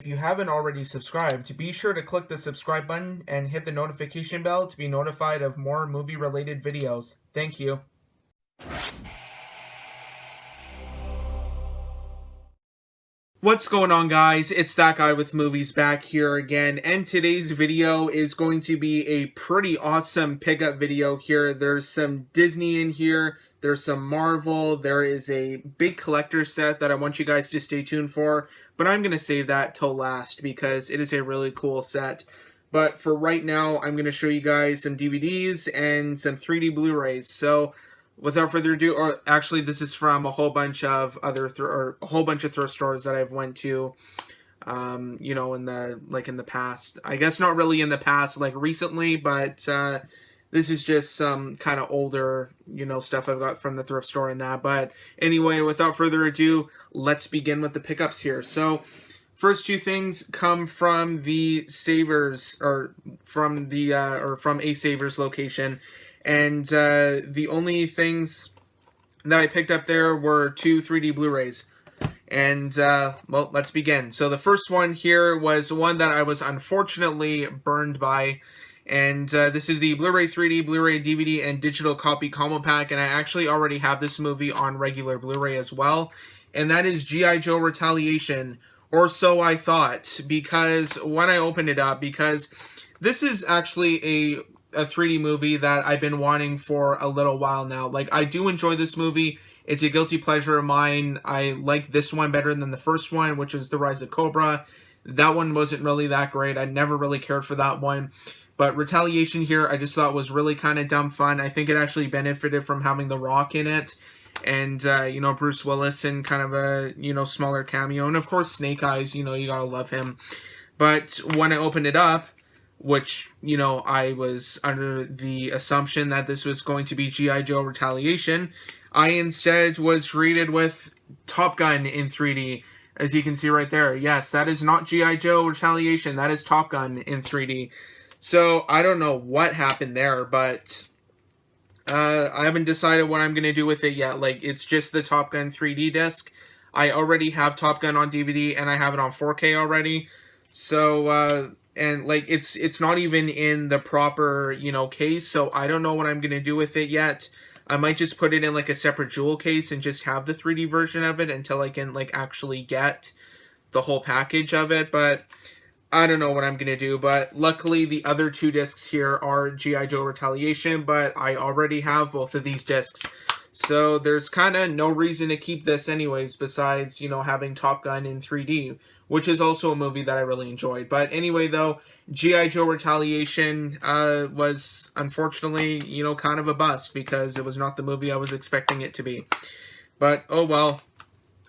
If you haven't already subscribed, be sure to click the subscribe button and hit the notification bell to be notified of more movie-related videos. Thank you. What's going on, guys? It's that guy with movies back here again, and today's video is going to be a pretty awesome pickup video here. There's some Disney in here, there's some Marvel, there is a big collector set that I want you guys to stay tuned for, but I'm going to save that till last because it is a really cool set. But for right now, I'm going to show you guys some DVDs and some 3D Blu-rays. So without further ado, or actually, this is from a whole bunch of other thrift stores that I've went to, you know, in the past. I guess not really in the past, like recently, but this is just some kind of older, you know, stuff I've got from the thrift store and that. But anyway, without further ado, let's begin with the pickups here. So first two things come from the Savers, or from a Savers location. And the only things that I picked up there were two 3D Blu-rays. And, well, let's begin. So the first one here was one that I was unfortunately burned by. And this is the Blu-ray 3D, Blu-ray DVD, and digital copy combo pack. And I actually already have this movie on regular Blu-ray as well. And that is G.I. Joe Retaliation. Or so I thought. Because when I opened it up, because this is actually a 3D movie that I've been wanting for a little while now. Like, I do enjoy this movie. It's a guilty pleasure of mine. I like this one better than the first one, which is The Rise of Cobra. That one wasn't really that great. I never really cared for that one. But Retaliation here, I just thought was really kind of dumb fun. I think it actually benefited from having The Rock in it. And, you know, Bruce Willis in kind of a, you know, smaller cameo. And, of course, Snake Eyes, you know, you gotta love him. But when I opened it up, which, you know, I was under the assumption that this was going to be G.I. Joe Retaliation, I instead was greeted with Top Gun in 3D, as you can see right there. Yes, that is not G.I. Joe Retaliation, that is Top Gun in 3D. So, I don't know what happened there, but I haven't decided what I'm going to do with it yet. Like, it's just the Top Gun 3D disc. I already have Top Gun on DVD, and I have it on 4K already. So, and like it's not even in the proper, you know, case, so I don't know what I'm gonna do with it yet. I might just put it in like a separate jewel case and just have the 3D version of it until I can like actually get the whole package of it, but I don't know what I'm gonna do. But luckily the other two discs here are G.I. Joe Retaliation, but I already have both of these discs. So there's kind of no reason to keep this anyways, besides, you know, having Top Gun in 3D, which is also a movie that I really enjoyed. But anyway, though, G.I. Joe Retaliation was, unfortunately, you know, kind of a bust, because it was not the movie I was expecting it to be. But, oh well,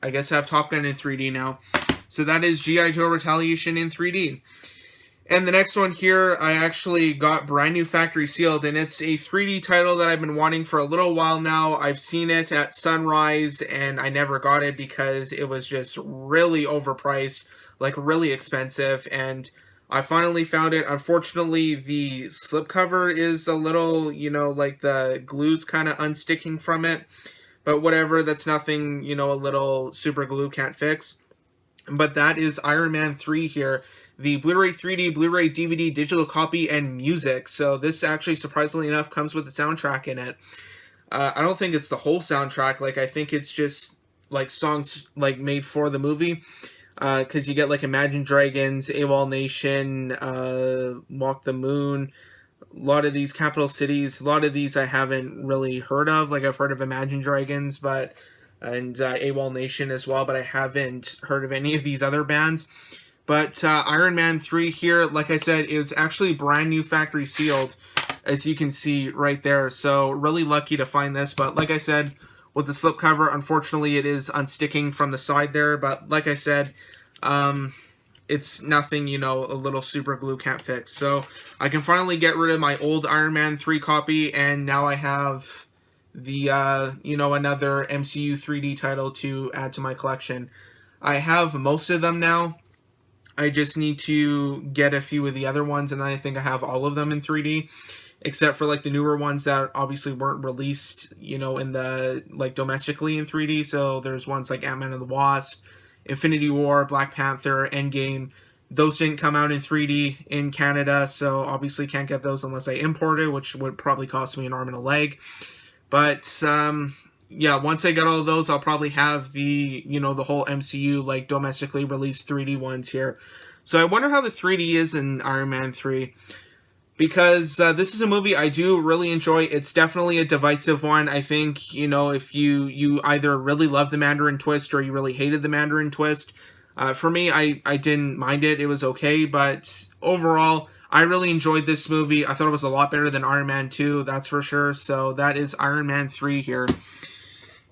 I guess I have Top Gun in 3D now. So that is G.I. Joe Retaliation in 3D. And the next one here, I actually got brand new factory sealed, and it's a 3D title that I've been wanting for a little while now. I've seen it at Sunrise, and I never got it because it was just really overpriced, like really expensive, and I finally found it. Unfortunately, the slipcover is a little, you know, like the glue's kind of unsticking from it, but whatever, that's nothing, you know, a little super glue can't fix. But that is Iron Man 3 here. The Blu-ray 3D, Blu-ray DVD, digital copy, and music. So this actually, surprisingly enough, comes with the soundtrack in it. I don't think it's the whole soundtrack. Like, I think it's just, like, songs, like, made for the movie. Because you get, like, Imagine Dragons, AWOL Nation, Walk the Moon, a lot of these Capital Cities. A lot of these I haven't really heard of. Like, I've heard of Imagine Dragons, but, and AWOL Nation as well, but I haven't heard of any of these other bands. But Iron Man 3 here, like I said, is actually brand new factory sealed, as you can see right there. So really lucky to find this. But like I said, with the slipcover, unfortunately it is unsticking from the side there. But like I said, it's nothing, you know, a little super glue can't fix. So I can finally get rid of my old Iron Man 3 copy, and now I have the, you know, another MCU 3D title to add to my collection. I have most of them now. I just need to get a few of the other ones, and then I think I have all of them in 3D, except for like the newer ones that obviously weren't released, you know, in the like domestically in 3D. So there's ones like Ant-Man and the Wasp, Infinity War, Black Panther, Endgame. Those didn't come out in 3D in Canada, so obviously can't get those unless I import it, which would probably cost me an arm and a leg. But yeah, once I get all of those, I'll probably have the, you know, the whole MCU, like, domestically released 3D ones here. So I wonder how the 3D is in Iron Man 3. Because this is a movie I do really enjoy. It's definitely a divisive one. I think, you know, if you either really love the Mandarin twist or you really hated the Mandarin twist. For me, I didn't mind it. It was okay. But overall, I really enjoyed this movie. I thought it was a lot better than Iron Man 2, that's for sure. So that is Iron Man 3 here.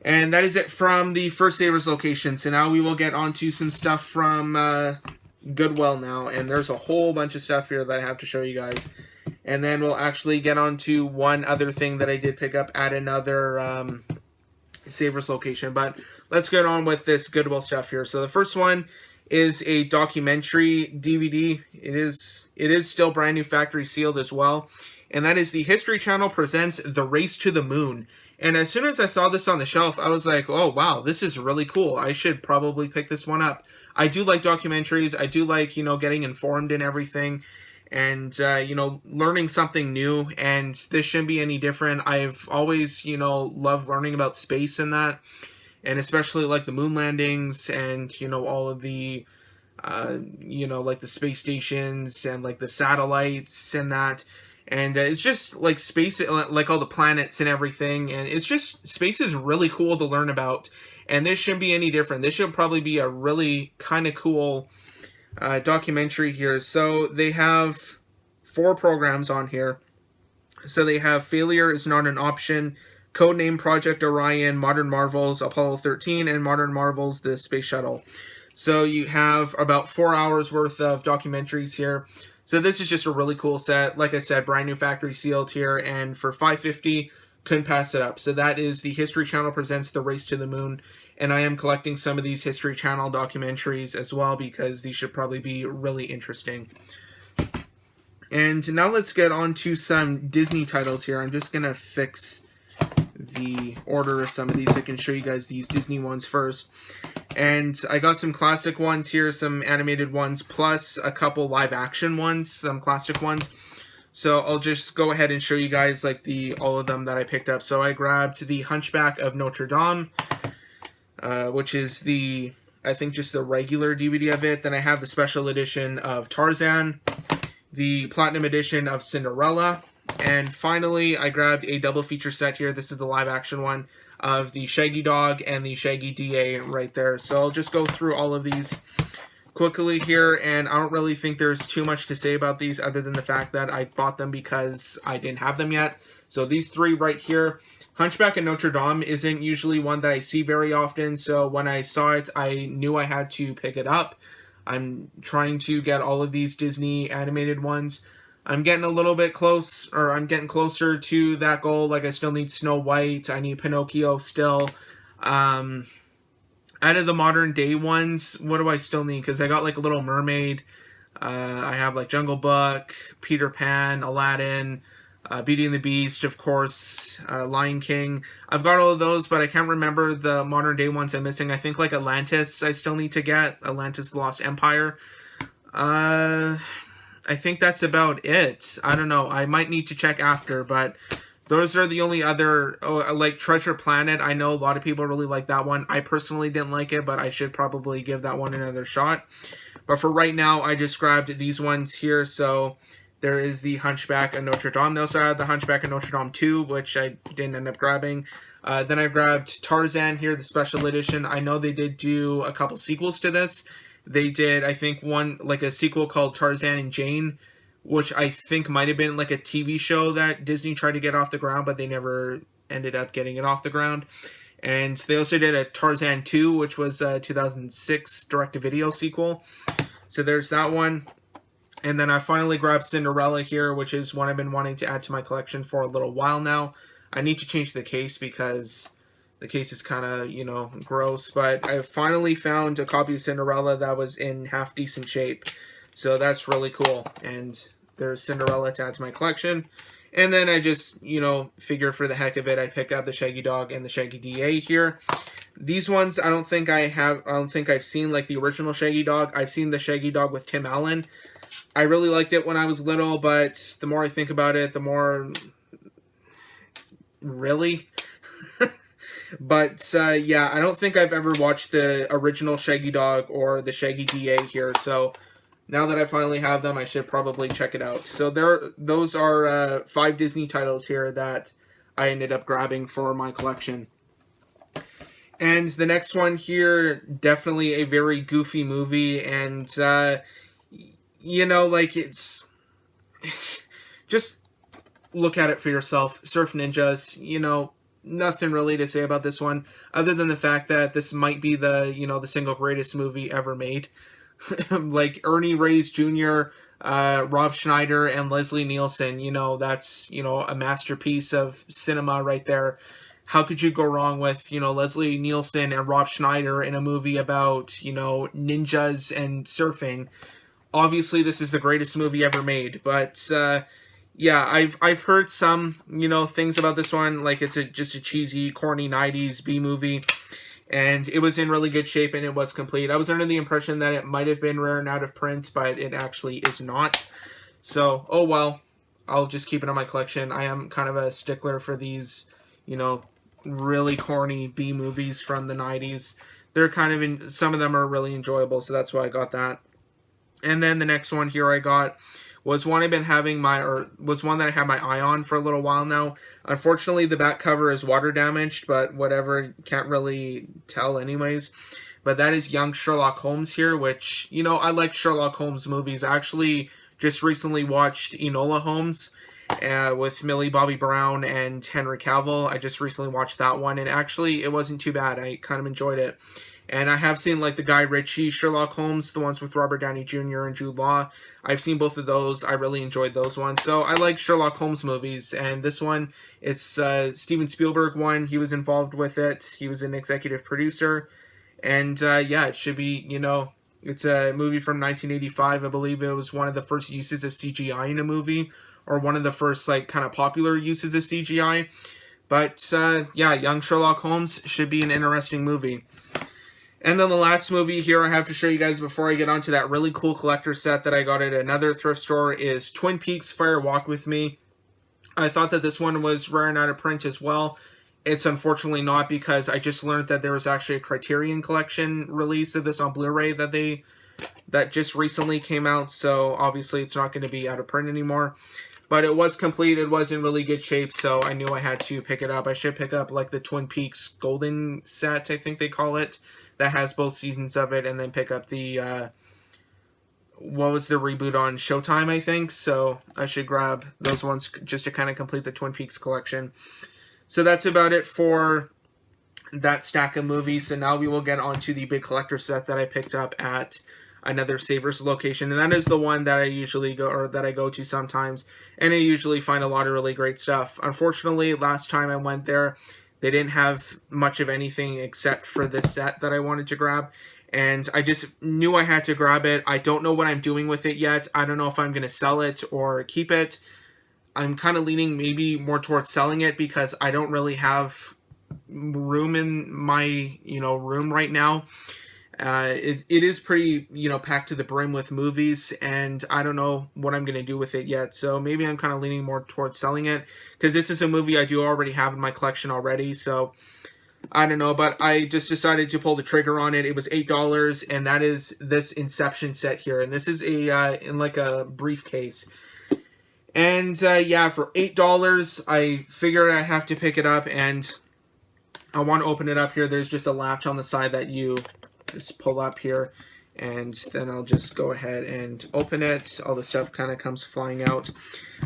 And that is it from the First Savers location. So now we will get on to some stuff from Goodwill now. And there's a whole bunch of stuff here that I have to show you guys. And then we'll actually get on to one other thing that I did pick up at another Savers location. But let's get on with this Goodwill stuff here. So the first one is a documentary DVD. It is still brand new factory sealed as well. And that is the History Channel presents The Race to the Moon. And as soon as I saw this on the shelf, I was like, oh, wow, this is really cool. I should probably pick this one up. I do like documentaries. I do like, you know, getting informed and everything. And, you know, learning something new, and this shouldn't be any different. I've always, you know, loved learning about space and that, and especially, like, the moon landings and, you know, all of the, you know, like, the space stations and, like, the satellites and that, and it's just, like, space, like, all the planets and everything, and it's just, space is really cool to learn about, and this shouldn't be any different. This should probably be a really kind of cool documentary here. So they have 4 programs on here. So they have Failure is Not an Option, Codename Project Orion, Modern Marvels, Apollo 13, and Modern Marvels, the Space Shuttle. So you have about 4 hours worth of documentaries here. So this is just a really cool set. Like I said, brand new factory sealed here, and for $5.50, couldn't pass it up. So that is the History Channel presents The Race to the Moon. And I am collecting some of these History Channel documentaries as well, because these should probably be really interesting. And now let's get on to some Disney titles here. I'm just going to fix the order of some of these so I can show you guys these Disney ones first. And I got some classic ones here, some animated ones, plus a couple live action ones, some classic ones. So I'll just go ahead and show you guys like all of them that I picked up. So I grabbed the Hunchback of Notre Dame, which is I think just the regular DVD of it. Then I have the special edition of Tarzan, the Platinum edition of Cinderella, and finally I grabbed a double feature set here. This is the live action one of the Shaggy Dog and the Shaggy DA right there. So I'll just go through all of these quickly here, and I don't really think there's too much to say about these other than the fact that I bought them because I didn't have them yet. So these 3 right here. Hunchback of Notre Dame isn't usually one that I see very often, so when I saw it, I knew I had to pick it up. I'm trying to get all of these Disney animated ones. I'm getting a little bit close, or I'm getting closer to that goal. Like, I still need Snow White, I need Pinocchio still. Out of the modern day ones, what do I still need? Because I got, like, a Little Mermaid. I have, like, Jungle Book, Peter Pan, Aladdin, Beauty and the Beast, of course, Lion King. I've got all of those, but I can't remember the modern day ones I'm missing. I think, like, Atlantis I still need to get. Atlantis The Lost Empire. I think that's about it. I don't know. I might need to check after, but those are the only other, like Treasure Planet. I know a lot of people really like that one. I personally didn't like it, but I should probably give that one another shot. But for right now, I just grabbed these ones here. So there is the Hunchback of Notre Dame. They also had the Hunchback of Notre Dame 2, which I didn't end up grabbing. Then I grabbed Tarzan here, the special edition. I know they did do a couple sequels to this. They did, I think, one, like a sequel called Tarzan and Jane, which I think might have been like a TV show that Disney tried to get off the ground, but they never ended up getting it off the ground. And they also did a Tarzan 2, which was a 2006 direct-to-video sequel. So there's that one. And then I finally grabbed Cinderella here, which is one I've been wanting to add to my collection for a little while now. I need to change the case because the case is kind of, you know, gross. But I finally found a copy of Cinderella that was in half-decent shape. So that's really cool. And there's Cinderella to add to my collection. And then I just, you know, figure for the heck of it, I pick up the Shaggy Dog and the Shaggy DA here. These ones, I don't think I've seen, like, the original Shaggy Dog. I've seen the Shaggy Dog with Tim Allen. I really liked it when I was little, but the more I think about it, the more... Really? But, yeah, I don't think I've ever watched the original Shaggy Dog or the Shaggy DA here, so now that I finally have them, I should probably check it out. So those are 5 Disney titles here that I ended up grabbing for my collection. And the next one here, definitely a very goofy movie, and, you know, like, it's... just look at it for yourself. Surf Ninjas, you know, nothing really to say about this one, other than the fact that this might be the, you know, the single greatest movie ever made. Like, Ernie Reyes Jr., Rob Schneider, and Leslie Nielsen, you know, that's, you know, a masterpiece of cinema right there. How could you go wrong with, you know, Leslie Nielsen and Rob Schneider in a movie about, you know, ninjas and surfing? Obviously, this is the greatest movie ever made, but, yeah, I've heard some, you know, things about this one, like it's just a cheesy, corny 90s B-movie, and it was in really good shape, and it was complete. I was under the impression that it might have been rare and out of print, but it actually is not. So, oh well, I'll just keep it on my collection. I am kind of a stickler for these, you know, really corny B-movies from the 90s. They're kind of, some of them are really enjoyable, so that's why I got that. And then the next one here I got was one that I had my eye on for a little while now. Unfortunately, the back cover is water damaged, but whatever, can't really tell anyways. But that is Young Sherlock Holmes here, which, you know, I like Sherlock Holmes movies. I actually just recently watched Enola Holmes with Millie Bobby Brown and Henry Cavill. I just recently watched that one, and actually it wasn't too bad. I kind of enjoyed it. And I have seen, like, the Guy Ritchie Sherlock Holmes, the ones with Robert Downey Jr. and Jude Law. I've seen both of those. I really enjoyed those ones. So I like Sherlock Holmes movies. And this one, it's Steven Spielberg one. He was involved with it. He was an executive producer. And, yeah, it should be, you know, it's a movie from 1985. I believe it was one of the first uses of CGI in a movie, or one of the first, like, kind of popular uses of CGI. But, yeah, Young Sherlock Holmes should be an interesting movie. And then the last movie here I have to show you guys before I get onto that really cool collector set that I got at another thrift store is Twin Peaks Fire Walk With Me. I thought that this one was rare and out of print as well. It's unfortunately not, because I just learned that there was actually a Criterion Collection release of this on Blu-ray that just recently came out, so obviously it's not going to be out of print anymore. But it was complete, it was in really good shape, so I knew I had to pick it up. I should pick up, like, the Twin Peaks Golden set, I think they call it, that has both seasons of it, and then pick up the, what was the reboot on Showtime, I think, so I should grab those ones just to kind of complete the Twin Peaks collection. So that's about it for that stack of movies, so now we will get on to the big collector set that I picked up at another Savers location, and that is the one that I usually go, or that I go to sometimes, and I usually find a lot of really great stuff. Unfortunately, last time I went there, they didn't have much of anything except for this set that I wanted to grab, and I just knew I had to grab it. I don't know what I'm doing with it yet. I don't know if I'm going to sell it or keep it. I'm kind of leaning maybe more towards selling it, because I don't really have room in my, you know, room right now. It is pretty, you know, packed to the brim with movies, and I don't know what I'm going to do with it yet, so maybe I'm kind of leaning more towards selling it, because this is a movie I do already have in my collection already, so I don't know, but I just decided to pull the trigger on it. It was $8, and that is this Inception set here, and this is in like a briefcase. And, yeah, for $8, I figured I have to pick it up, and I want to open it up here. There's just a latch on the side that you just pull up here, and then I'll just go ahead and open it. All the stuff kind of comes flying out.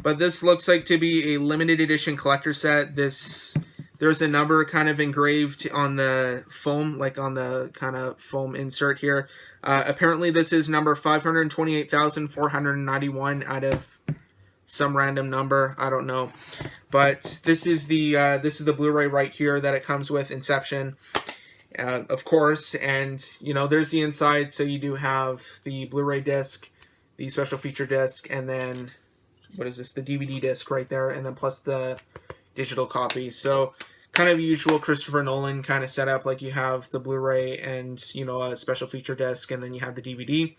But this looks like to be a limited edition collector set. There's a number kind of engraved on the foam, like on the kind of foam insert here. Apparently this is number 528,491 out of some random number, I don't know. But this is the Blu-ray right here that it comes with, Inception. Of course, and, you know, there's the inside, so you do have the Blu-ray disc, the special feature disc, and then, what is this, the DVD disc right there, and then plus the digital copy. So, kind of usual Christopher Nolan kind of setup. Like you have the Blu-ray and, you know, a special feature disc, and then you have the DVD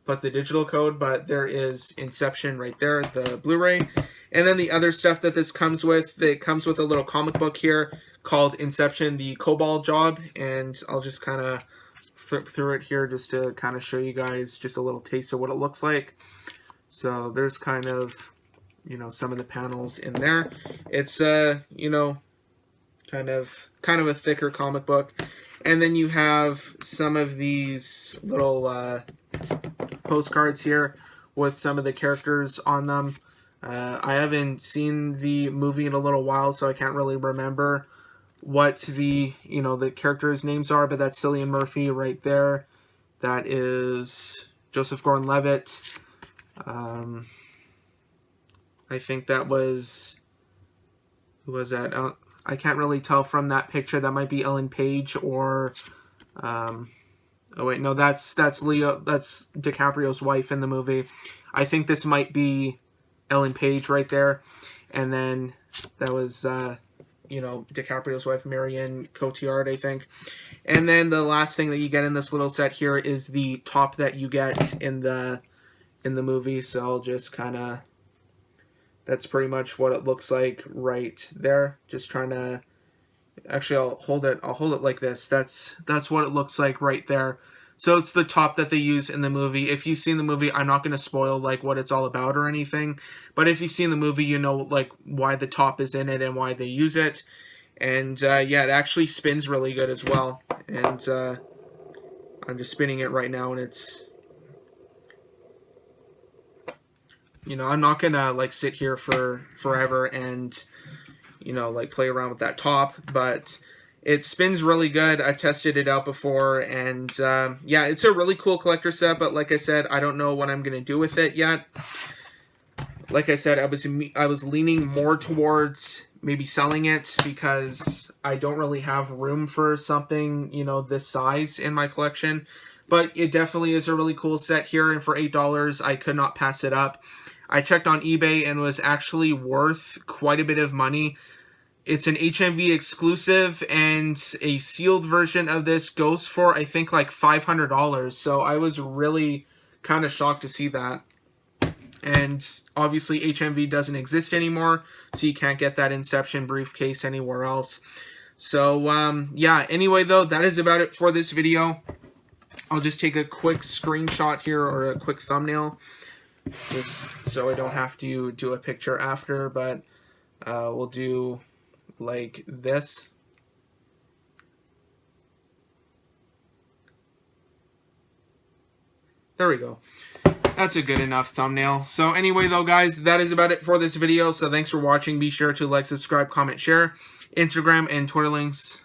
plus the digital code. But there is Inception right there, the Blu-ray. And then the other stuff that this comes with, it comes with a little comic book here called Inception, the Cobalt Job. And I'll just kind of flip through it here just to kind of show you guys just a little taste of what it looks like. So there's kind of, you know, some of the panels in there. It's, you know, kind of a thicker comic book. And then you have some of these little postcards here with some of the characters on them. I haven't seen the movie in a little while, so I can't really remember what the, you know, the characters' names are, but that's Cillian Murphy right there. That is Joseph Gordon-Levitt. I think that was, who was that? I can't really tell from that picture. That might be Ellen Page or, oh wait, no, that's DiCaprio's wife in the movie. I think this might be Ellen Page right there. And then that was, you know, DiCaprio's wife, Marion Cotillard, I think. And then the last thing that you get in this little set here is the top that you get in the movie. So I'll just kind of, that's pretty much what it looks like right there. Just trying to, actually I'll hold it like this. That's what it looks like right there. So it's the top that they use in the movie. If you've seen the movie, I'm not going to spoil like what it's all about or anything. But if you've seen the movie, you know like why the top is in it and why they use it. And yeah, it actually spins really good as well. And I'm just spinning it right now, and it's, you know, I'm not going to like sit here for forever and, you know, like play around with that top, but it spins really good. I've tested it out before, and yeah, it's a really cool collector set, but like I said, I don't know what I'm going to do with it yet. Like I said, I was leaning more towards maybe selling it because I don't really have room for something, you know, this size in my collection. But it definitely is a really cool set here, and for $8, I could not pass it up. I checked on eBay and was actually worth quite a bit of money. It's an HMV exclusive, and a sealed version of this goes for, I think, like $500. So I was really kind of shocked to see that. And obviously HMV doesn't exist anymore, so you can't get that Inception briefcase anywhere else. So yeah, anyway though, that is about it for this video. I'll just take a quick screenshot here, or a quick thumbnail, just so I don't have to do a picture after, but we'll do like this. There we go. That's a good enough thumbnail. So anyway though, guys, that is about it for this video. So thanks for watching. Be sure to like, subscribe, comment, share. Instagram and Twitter links.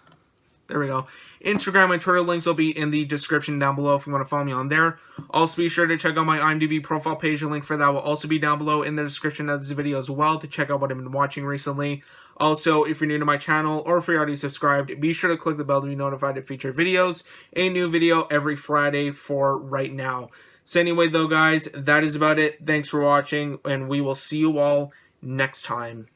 There we go. Instagram and Twitter links will be in the description down below if you want to follow me on there. Also, be sure to check out my IMDb profile page. The link for that will also be down below in the description of this video as well, to check out what I've been watching recently. Also, if you're new to my channel or if you're already subscribed, be sure to click the bell to be notified of future videos. A new video every Friday for right now. So anyway though, guys, that is about it. Thanks for watching, and we will see you all next time.